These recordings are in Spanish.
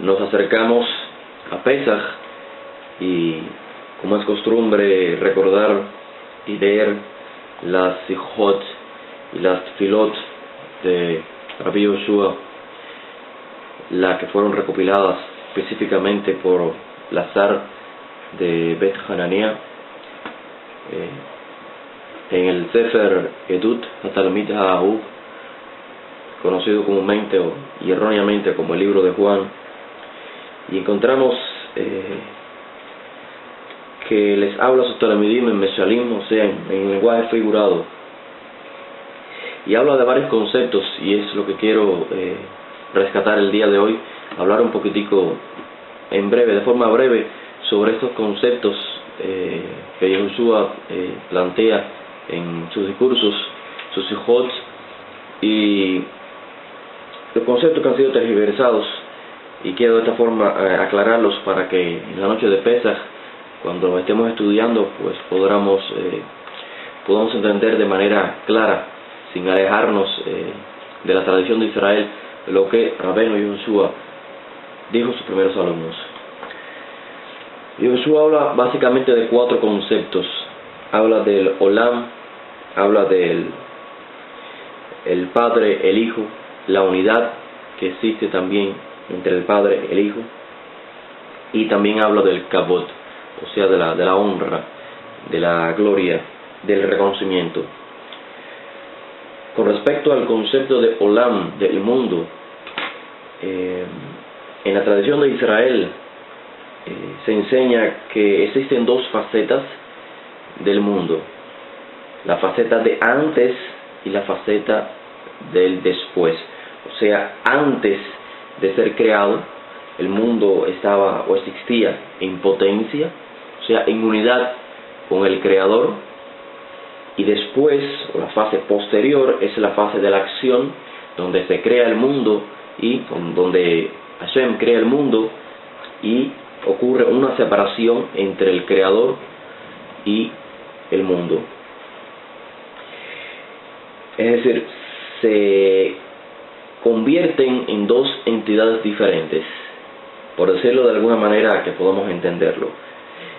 Nos acercamos a Pesaj y, como es costumbre, recordar y leer las Sijot y las Tfilot de Rabbi Yoshua, las que fueron recopiladas específicamente por Lazar de Bet Hanania en el Sefer Edut HaTalmid HaAhub, conocido comúnmente y erróneamente como el libro de Juan, y encontramos que les habla a sus talmidim en Meshalim, o sea, en lenguaje figurado, y habla de varios conceptos, y es lo que quiero rescatar el día de hoy, hablar un poquitico en breve, de forma breve, sobre estos conceptos que Yoshua plantea en sus discursos, sus sijot, y los conceptos que han sido tergiversados, y quiero de esta forma aclararlos para que en la noche de Pesaj, cuando estemos estudiando, pues podamos entender de manera clara, sin alejarnos de la tradición de Israel, lo que Rabbeinu Yoshua dijo a sus primeros alumnos. Yoshua habla básicamente de 4 conceptos. Habla del Olam, habla del Padre, el Hijo, la unidad que existe también entre el Padre y el Hijo, y también habla del Kabod, o sea, de la honra, de la gloria, del reconocimiento. Con respecto al concepto de Olam, del mundo, en la tradición de Israel se enseña que existen 2 facetas del mundo: la faceta de antes y la faceta del después. O sea, antes de ser creado, el mundo estaba o existía en potencia, o sea, en unidad con el Creador, y después, o la fase posterior, es la fase de la acción, donde se crea el mundo, y donde Hashem crea el mundo, y ocurre una separación entre el Creador y el mundo. Es decir, se convierten en 2 entidades diferentes, por decirlo de alguna manera que podamos entenderlo,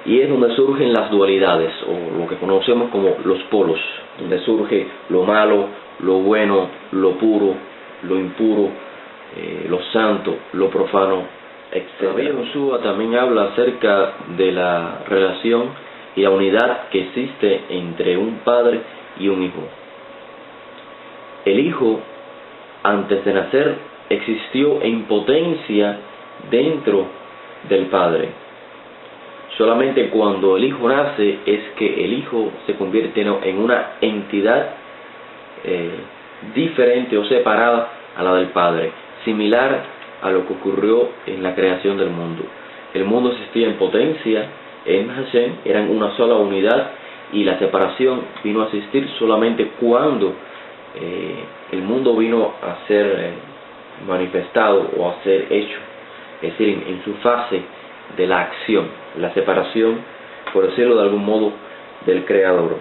y es donde surgen las dualidades, o lo que conocemos como los polos, donde surge lo malo, lo bueno, lo puro, lo impuro, lo santo, lo profano, etc. Rabbi Yoshua también habla acerca de la relación y la unidad que existe entre un padre y un hijo. El hijo, antes de nacer, existió en potencia dentro del padre. Solamente cuando el hijo nace es que el hijo se convierte en una entidad diferente o separada a la del padre, similar a lo que ocurrió en la creación del mundo. El mundo existía en potencia en Hashem, eran una sola unidad, y la separación vino a existir solamente cuando el mundo vino a ser manifestado o a ser hecho, es decir, en su fase de la acción, la separación, por decirlo de algún modo, del Creador.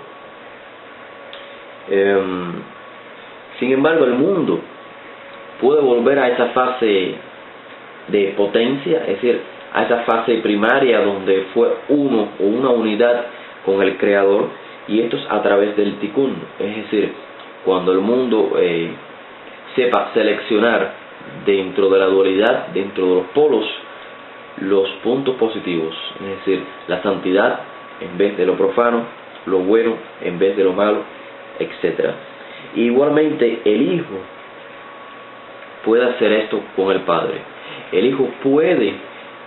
Sin embargo, el mundo puede volver a esa fase de potencia, es decir, a esa fase primaria donde fue uno o una unidad con el Creador, y esto es a través del Tikkun, es decir, cuando el mundo sepa seleccionar dentro de la dualidad, dentro de los polos, los puntos positivos, es decir, la santidad en vez de lo profano, lo bueno en vez de lo malo, etc. Igualmente, el Hijo puede hacer esto con el Padre. El Hijo puede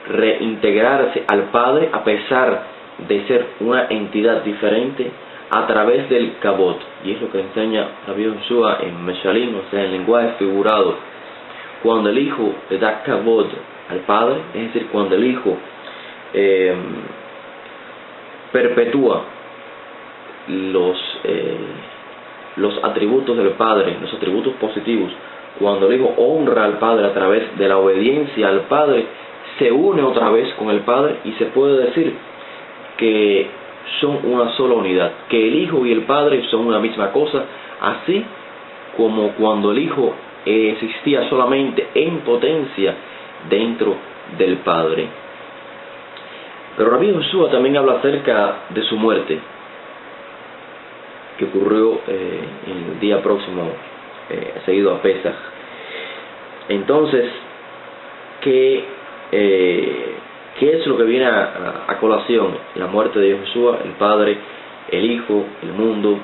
reintegrarse al Padre a pesar de ser una entidad diferente a través del Kabod, y es lo que enseña Rabbi Yoshua en Meshalim, o sea, en lenguaje figurado. Cuando el Hijo le da Kabod al Padre, es decir, cuando el Hijo perpetúa los atributos del Padre, los atributos positivos, cuando el Hijo honra al Padre a través de la obediencia al Padre, se une otra vez con el Padre, y se puede decir que son una sola unidad, que el Hijo y el Padre son una misma cosa, así como cuando el Hijo existía solamente en potencia dentro del Padre. Pero Rabbi Joshua también habla acerca de su muerte, que ocurrió el día próximo, seguido a Pesaj. Entonces, ¿qué es lo que viene a colación? La muerte de Joshua, el Padre, el Hijo, el mundo.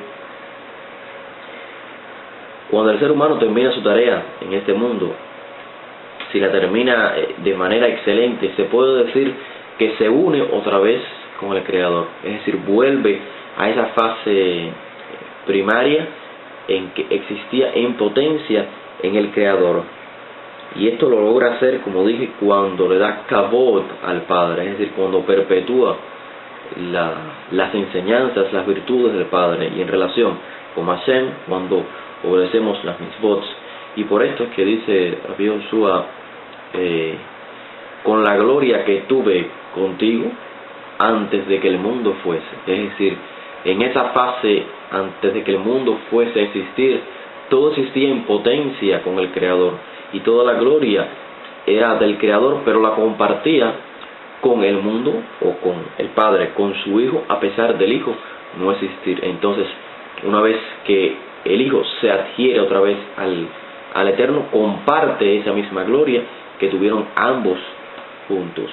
Cuando el ser humano termina su tarea en este mundo, si la termina de manera excelente, se puede decir que se une otra vez con el Creador, es decir, vuelve a esa fase primaria en que existía en potencia en el Creador. Y esto lo logra hacer, como dije, cuando le da kavod al Padre, es decir, cuando perpetúa las enseñanzas, las virtudes del Padre, y en relación con Hashem, cuando obedecemos las mitzvot. Y por esto es que dice Rabbi Joshua, con la gloria que tuve contigo antes de que el mundo fuese. Es decir, en esa fase, antes de que el mundo fuese a existir, todo existía en potencia con el Creador, y toda la gloria era del Creador, pero la compartía con el mundo, o con el Padre, con su Hijo, a pesar del Hijo no existir. Entonces, una vez que el Hijo se adhiere otra vez al Eterno, comparte esa misma gloria que tuvieron ambos juntos.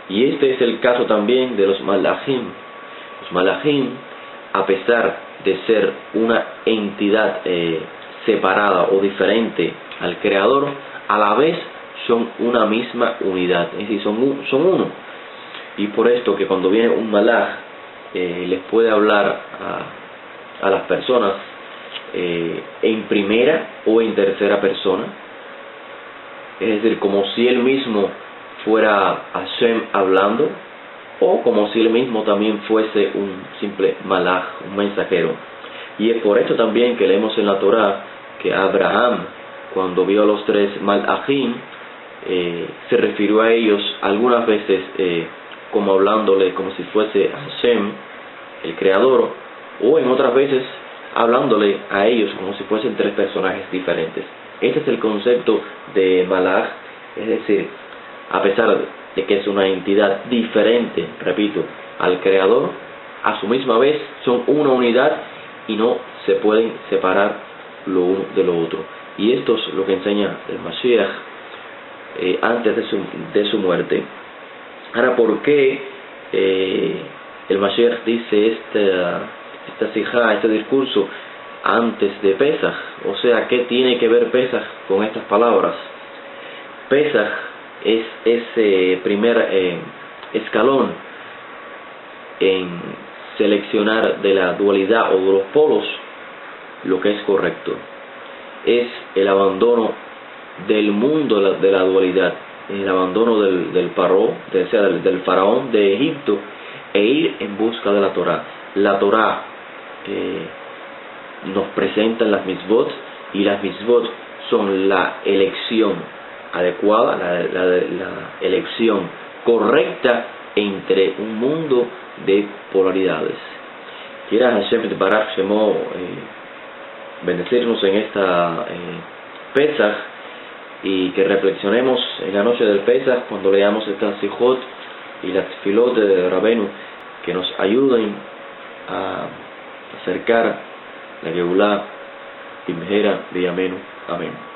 Y este es el caso también de los Malachim. Los Malachim, a pesar de ser una entidad separada o diferente al Creador, a la vez son una misma unidad, es decir, son uno. Y por esto que cuando viene un Malach, les puede hablar a las personas en primera o en tercera persona, es decir, como si él mismo fuera Hashem hablando, o como si él mismo también fuese un simple Malach, un mensajero. Y es por esto también que leemos en la Torá que Abraham, cuando vio a los tres Malachim, se refirió a ellos algunas veces como hablándole como si fuese Hashem, el Creador, o en otras veces hablándole a ellos como si fuesen tres personajes diferentes. Este es el concepto de Malach, es decir, a pesar de que es una entidad diferente, repito, al Creador, a su misma vez son una unidad y no se pueden separar lo uno de lo otro. Y esto es lo que enseña el Mashiach antes de su muerte. Ahora, ¿por qué el Mashiach dice esta sijá, este discurso antes de Pesaj? O sea, ¿qué tiene que ver Pesaj con estas palabras? Pesaj es ese primer escalón en seleccionar de la dualidad o de los polos lo que es correcto. Es el abandono del mundo de la dualidad, el abandono del faraón de Egipto, e ir en busca de la Torá. La Torá nos presenta las mitzvot, y las mitzvot son la elección adecuada, la elección correcta entre un mundo de polaridades. Quiera Hashem Barak Shemo bendecirnos en esta Pesaj, y que reflexionemos en la noche del Pesaj cuando leamos estas sijot y las tefilot de Rabenu, que nos ayuden a acercar la Geulah Bimhera Biyamenu. Amén.